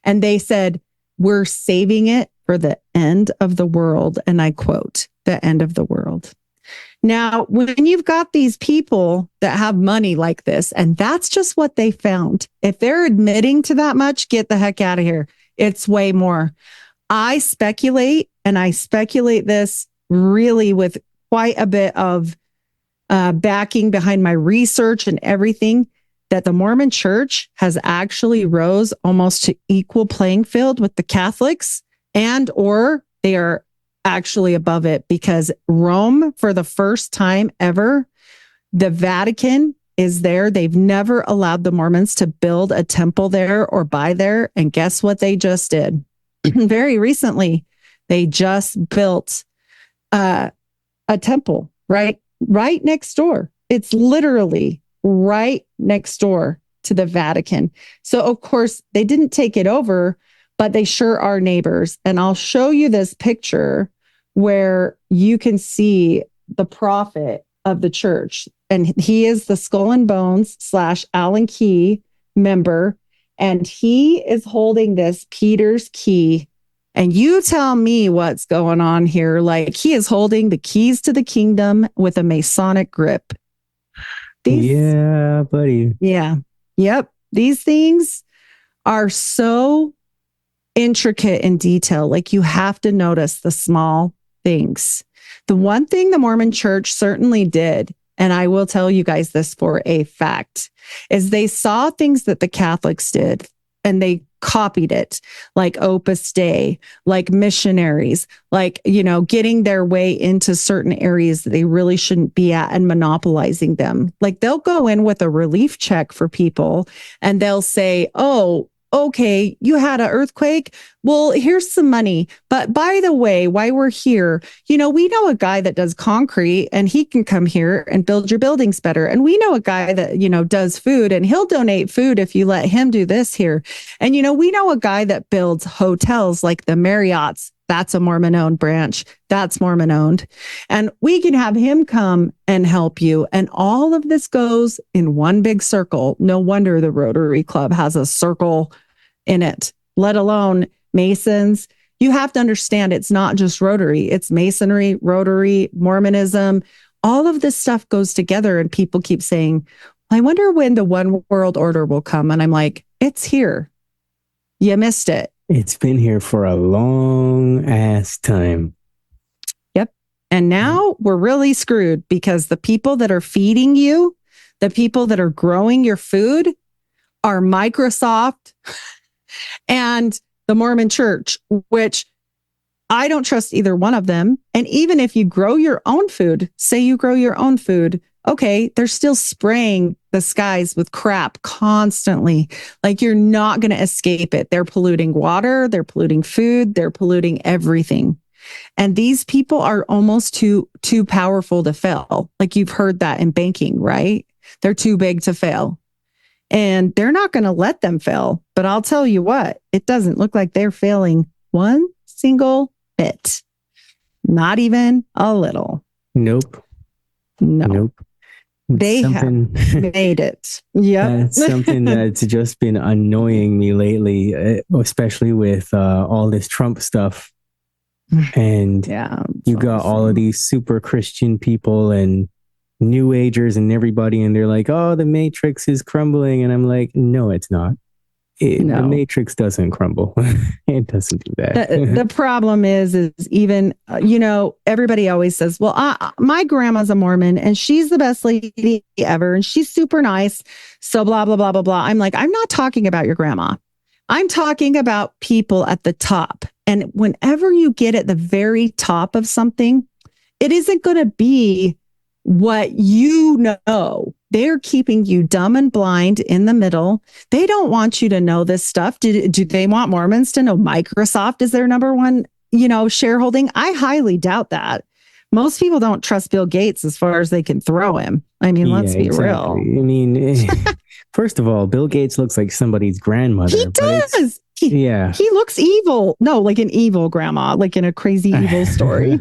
And they said, we're saving it for the end of the world. And I quote, the end of the world. Now, when you've got these people that have money like this, and that's just what they found, if they're admitting to that much, get the heck out of here. It's way more. I speculate, and I speculate this really with quite a bit of backing behind my research and everything, that the Mormon Church has actually rose almost to equal playing field with the Catholics, and or they are actually above it, because Rome, for the first time ever, the Vatican is there. They've never allowed the Mormons to build a temple there or buy there. And guess what they just did? Very recently, they just built a temple right next door. It's literally right next door to the Vatican. So, of course, they didn't take it over, but they sure are neighbors. And I'll show you this picture where you can see the prophet of the church. And he is the Skull and Bones / Allen Key member. And he is holding this Peter's key. And you tell me what's going on here. Like, he is holding the keys to the kingdom with a Masonic grip. Yeah, buddy. Yeah. Yep. These things are so intricate in detail. Like, you have to notice the small things. The one thing the Mormon Church certainly did, and I will tell you guys this for a fact, is they saw things that the Catholics did and they copied it, like Opus Dei, like missionaries, like, getting their way into certain areas that they really shouldn't be at and monopolizing them. Like, they'll go in with a relief check for people and they'll say, oh, okay, you had an earthquake. Well, here's some money. But by the way, while we're here, we know a guy that does concrete and he can come here and build your buildings better. And we know a guy that, does food and he'll donate food if you let him do this here. And, we know a guy that builds hotels like the Marriott's. That's a Mormon owned branch. That's Mormon owned. And we can have him come and help you. And all of this goes in one big circle. No wonder the Rotary Club has a circle in it, let alone Masons. You have to understand it's not just Rotary. It's Masonry, Rotary, Mormonism. All of this stuff goes together. And people keep saying, I wonder when the one world order will come. And I'm like, it's here. You missed it. It's been here for a long ass time. Yep. And now we're really screwed because the people that are feeding you, the people that are growing your food are Microsoft and the Mormon Church, which I don't trust either one of them. And even if you grow your own food, say you grow your own food, okay, they're still spraying the skies with crap constantly. Like you're not going to escape it. They're polluting water, they're polluting food, they're polluting everything. And these people are almost too powerful to fail. Like you've heard that in banking, right? They're too big to fail. And they're not going to let them fail. But I'll tell you what, it doesn't look like they're failing one single bit. Not even a little. Nope. No. Nope. They have made it. Yeah. That's something that's just been annoying me lately, especially with all this Trump stuff. And you got all of these super Christian people and New Agers and everybody, and they're like, oh, the Matrix is crumbling. And I'm like, no, it's not. The Matrix doesn't crumble. It doesn't do that. The problem is even, everybody always says, well, my grandma's a Mormon and she's the best lady ever. And she's super nice. So blah, blah, blah, blah, blah. I'm like, I'm not talking about your grandma. I'm talking about people at the top. And whenever you get at the very top of something, it isn't going to be what you know. They're keeping you dumb and blind in the middle. They don't want you to know this stuff. Do they want Mormons to know Microsoft is their number one, shareholding? I highly doubt that. Most people don't trust Bill Gates as far as they can throw him. I mean, let's be real. I mean, first of all, Bill Gates looks like somebody's grandmother. He does. He looks evil. No, like an evil grandma, like in a crazy evil story.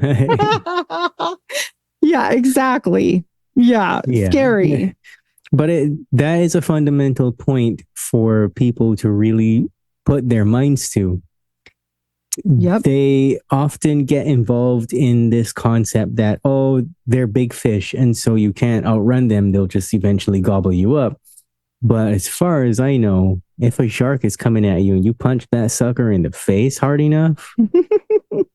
Yeah, exactly. Yeah, scary. Yeah. But that is a fundamental point for people to really put their minds to. Yep. They often get involved in this concept that, oh, they're big fish, and so you can't outrun them. They'll just eventually gobble you up. But as far as I know, if a shark is coming at you and you punch that sucker in the face hard enough,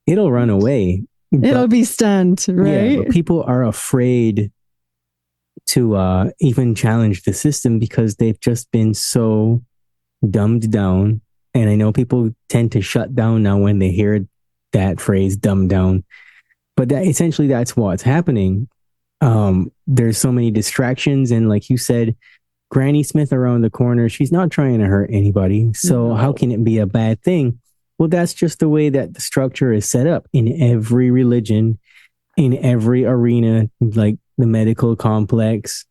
it'll run away. It'll be stunned, right? Yeah, but people are afraid to even challenge the system because they've just been so dumbed down. And I know people tend to shut down now when they hear that phrase, dumbed down. But essentially that's what's happening. There's so many distractions. And like you said, Granny Smith around the corner, she's not trying to hurt anybody. So how can it be a bad thing? Well, that's just the way that the structure is set up in every religion, in every arena, like the medical complex.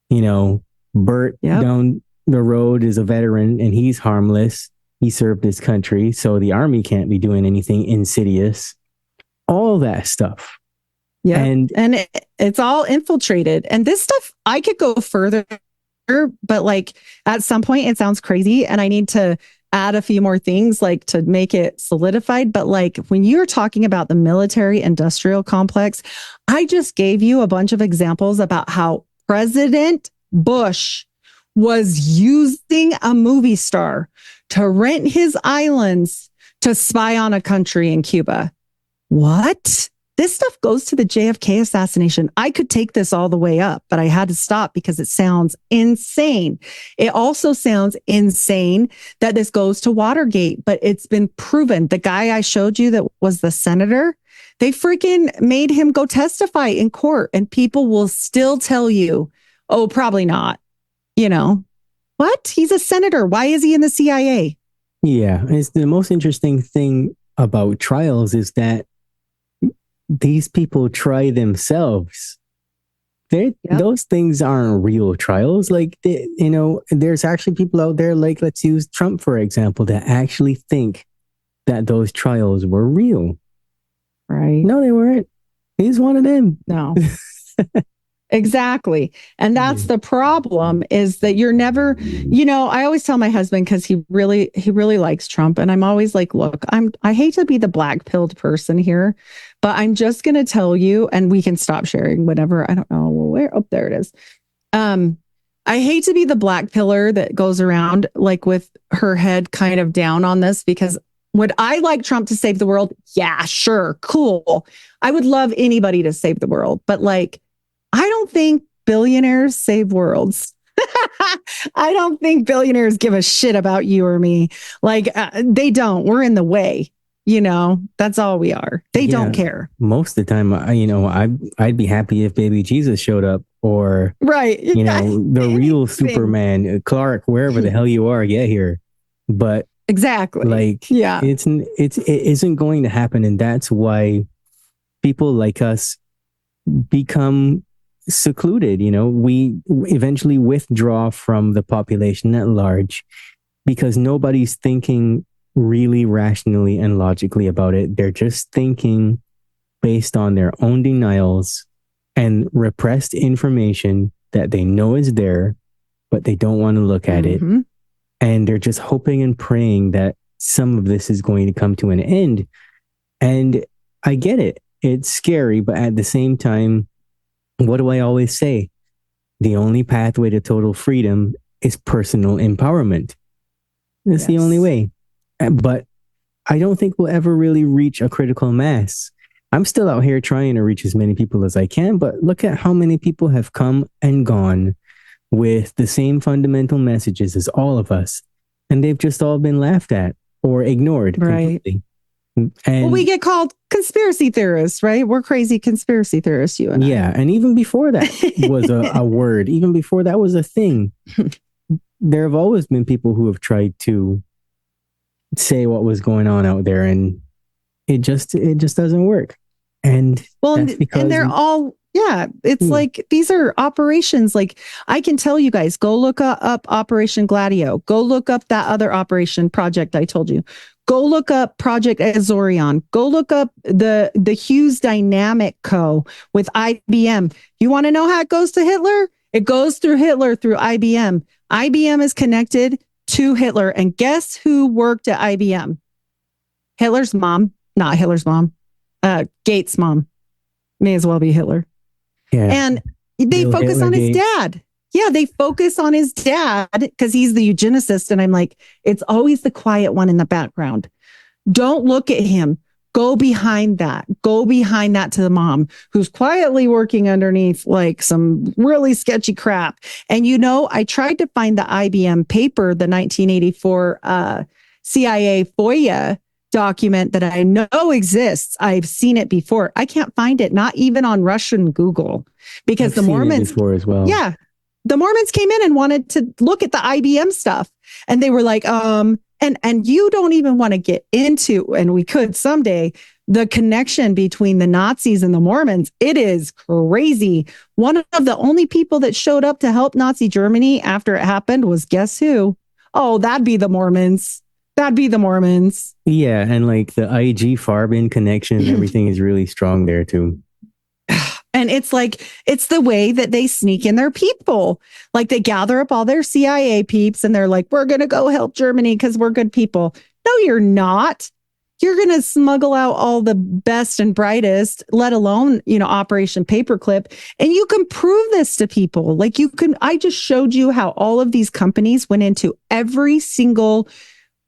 Bert down the road is a veteran and he's harmless. He served his country. So the army can't be doing anything insidious. All that stuff. Yeah. And it's all infiltrated. And this stuff, I could go further, but like at some point it sounds crazy and I need to add a few more things like to make it solidified. But like when you're talking about the military industrial complex, I just gave you a bunch of examples about how President Bush was using a movie star to rent his islands to spy on a country in Cuba. What? This stuff goes to the JFK assassination. I could take this all the way up, but I had to stop because it sounds insane. It also sounds insane that this goes to Watergate, but it's been proven. The guy I showed you that was the senator, they freaking made him go testify in court, and people will still tell you, oh, probably not. What? He's a senator. Why is he in the CIA? Yeah. It's the most interesting thing about trials is that these people try themselves. Those things aren't real trials. Like, there's actually people out there, like, let's use Trump, for example, that actually think that those trials were real. Right. No, they weren't. He's one of them. No. Exactly. And that's the problem, is that you're never, I always tell my husband, because he really likes Trump. And I'm always like, look, I hate to be the black pilled person here, but I'm just going to tell you, and we can stop sharing whatever. I don't know. Well, where? Oh, there it is. I hate to be the black pillar that goes around like with her head kind of down on this, because would I like Trump to save the world? Yeah, sure. Cool. I would love anybody to save the world. But like, I don't think billionaires save worlds. I don't think billionaires give a shit about you or me. Like, they don't. We're in the way. That's all we are. They don't care. Most of the time, I'd be happy if baby Jesus showed up, or right. The real Superman, Clark, wherever the hell you are, get here. But exactly, like, it isn't going to happen, and that's why people like us become secluded. We eventually withdraw from the population at large because nobody's thinking really rationally and logically about it. They're just thinking based on their own denials and repressed information that they know is there, but they don't want to look at it. And they're just hoping and praying that some of this is going to come to an end. And I get it. It's scary, but at the same time, what do I always say? The only pathway to total freedom is personal empowerment. That's the only way. But I don't think we'll ever really reach a critical mass. I'm still out here trying to reach as many people as I can, but look at how many people have come and gone with the same fundamental messages as all of us. And they've just all been laughed at or ignored. Right. Completely. And we get called conspiracy theorists, right? We're crazy conspiracy theorists, you and I. Yeah. And even before that was a word, even before that was a thing, there have always been people who have tried to say what was going on out there, and it just doesn't work. And and they're all, it's like, these are operations. Like, I can tell you guys, go look up Operation Gladio. Go look up that other operation project I told you. Go look up Project Azorion. Go look up the Hughes Dynamic Co. with IBM. You want to know how it goes to Hitler? It goes through Hitler through IBM. IBM is connected to Hitler. And guess who worked at IBM? Hitler's mom. Not Hitler's mom. Gates' mom. May as well be Hitler. Yeah. And they focus on his dad. Yeah, they focus on his dad because he's the eugenicist. And I'm like, it's always the quiet one in the background. Don't look at him. Go behind that. Go behind that to the mom who's quietly working underneath like some really sketchy crap. And I tried to find the IBM paper, the 1984 CIA FOIA document that I know exists. I've seen it before. I can't find it, not even on Russian Google, because the Mormons before as well. Yeah. The Mormons came in and wanted to look at the IBM stuff. And they were like, and you don't even want to get into, and we could someday, the connection between the Nazis and the Mormons. It is crazy. One of the only people that showed up to help Nazi Germany after it happened was, guess who? Oh, that'd be the Mormons. That'd be the Mormons. Yeah. And like the IG Farben connection and everything is really strong there too. And it's like, it's the way that they sneak in their people. Like, they gather up all their CIA peeps and they're like, we're going to go help Germany because we're good people. No, you're not. You're going to smuggle out all the best and brightest, let alone, Operation Paperclip. And you can prove this to people. Like, I just showed you how all of these companies went into every single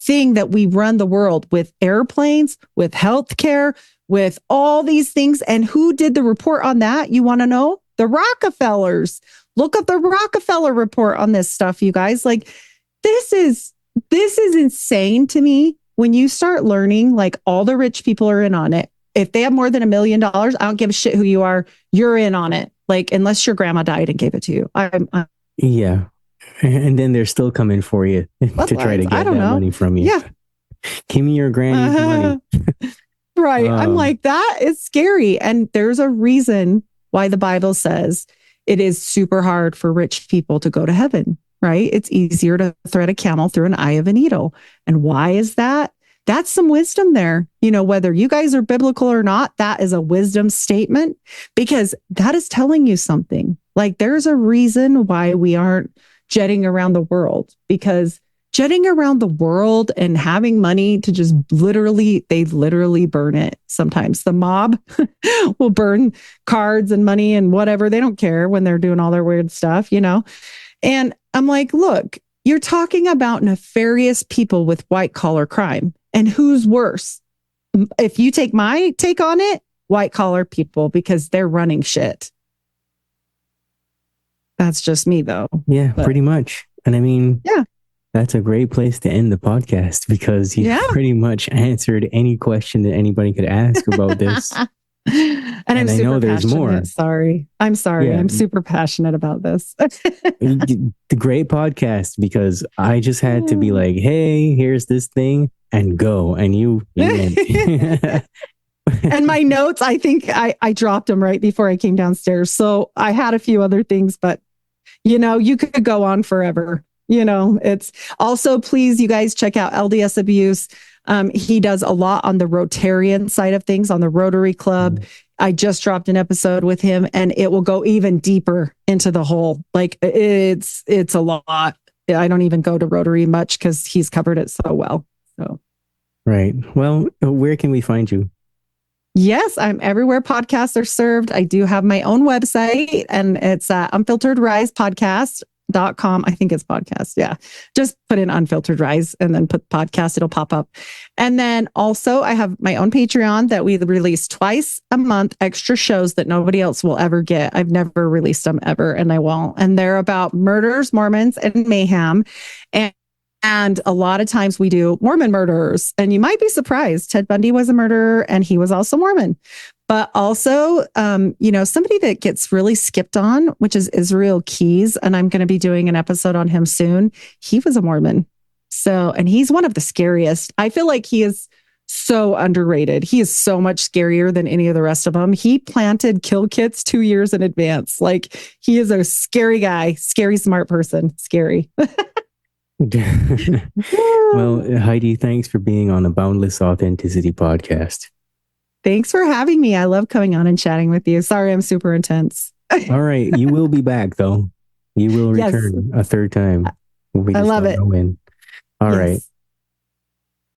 thing that we run the world with: airplanes, with healthcare, with all these things. And who did the report on that? You want to know? The Rockefellers. Look up the Rockefeller report on this stuff, you guys. Like, this is insane to me. When you start learning, like, all the rich people are in on it. If they have more than $1 million, I don't give a shit who you are. You're in on it. Like, unless your grandma died and gave it to you. Yeah. And then they're still coming for you to try to get that money from you. Yeah. Give me your granny's money. Right. I'm like, that is scary. And there's a reason why the Bible says it is super hard for rich people to go to heaven, right? It's easier to thread a camel through an eye of a needle. And why is that? That's some wisdom there. You know, whether you guys are biblical or not, that is a wisdom statement because that is telling you something. Like there's a reason why we aren't jetting around the world, because jetting around the world and having money to just they literally burn it. Sometimes the mob will burn cards and money and whatever. They don't care when they're doing all their weird stuff, you know? And I'm like, look, you're talking about nefarious people with white collar crime. And who's worse? If you take my take on it, white collar people, because they're running shit. That's just me though. Yeah, pretty much. And I mean, yeah. That's a great place to end the podcast because you pretty much answered any question that anybody could ask about this. and I know there's more. I'm sorry. Yeah. I'm super passionate about this. The great podcast because I just had to be like, hey, here's this thing and go. And you went. And my notes, I think I dropped them right before I came downstairs. So I had a few other things, but you know, you could go on forever. You know, it's also, please, you guys check out LDS Abuse. He does a lot on the Rotarian side of things, on the Rotary Club. I just dropped an episode with him and it will go even deeper into the whole, like it's a lot. I don't even go to Rotary much because he's covered it so well. So, right. Well, where can we find you? Yes, I'm everywhere podcasts are served. I do have my own website and it's Unfiltered Rise Podcast.com. I think it's podcast. Yeah. Just put in Unfiltered Rise and then put podcast. It'll pop up. And then also I have my own Patreon that we release twice a month, extra shows that nobody else will ever get. I've never released them ever and I won't. And they're about murders, Mormons, and mayhem. And a lot of times we do Mormon murders. And you might be surprised. Ted Bundy was a murderer and he was also Mormon. But also, you know, somebody that gets really skipped on, which is Israel Keys. And I'm going to be doing an episode on him soon. He was a Mormon. So, and he's one of the scariest. I feel like he is so underrated. He is so much scarier than any of the rest of them. He planted kill kits 2 years in advance. Like he is a scary guy, scary, smart person, scary. Well, Heidi, thanks for being on the Boundless Authenticity podcast. Thanks for having me. I love coming on and chatting with you. Sorry, I'm super intense. All right. You will be back, though. You will return a third time. I love it. All right.